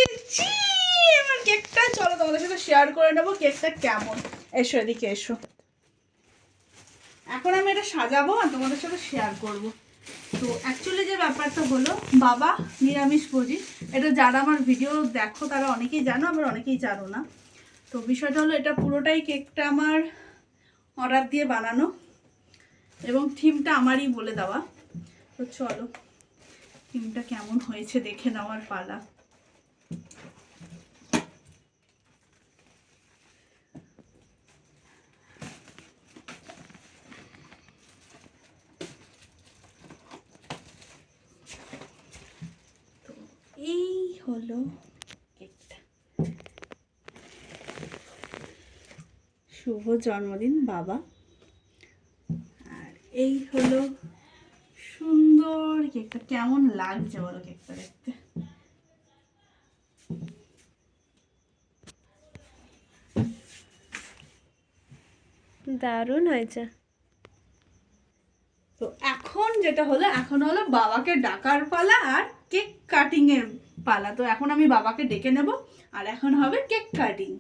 পেরেছি আমার কেকটা। চলো তোমাদের সাথে শেয়ার করে নেবো কেকটা কেমন। এসো এদিকে এসো। এখন আমি এটা সাজাবো আর তোমাদের সাথে শেয়ার করব। তো অ্যাকচুয়ালি যে ব্যাপারটা হলো, বাবা নিরামিষ ভোজি। এটা যারা আমার ভিডিও দেখো তারা অনেকেই জানো, আবার অনেকেই জানো না। তো বিষয়টা হলো, এটা পুরোটাই কেকটা আমার অর্ডার দিয়ে বানানো এবং থিমটা আমারই বলে দেওয়া। তো চলো থিমটা কেমন হয়েছে দেখে নেওয়ার পালা। তো এই হলো কেকটা। শুভ জন্মদিন বাবা। আর এই হলো সুন্দর কেকটা। কেমন লাগছে বলো কেকটা দেখতে? দারুণ হয়েছে। তো এখন যেটা হলো, এখন হলো বাবাকে ডাকার পালা আর কেক কাটিং এর পালা। তো এখন আমি বাবাকে ডেকে নেব আর এখন হবে কেক কাটিং।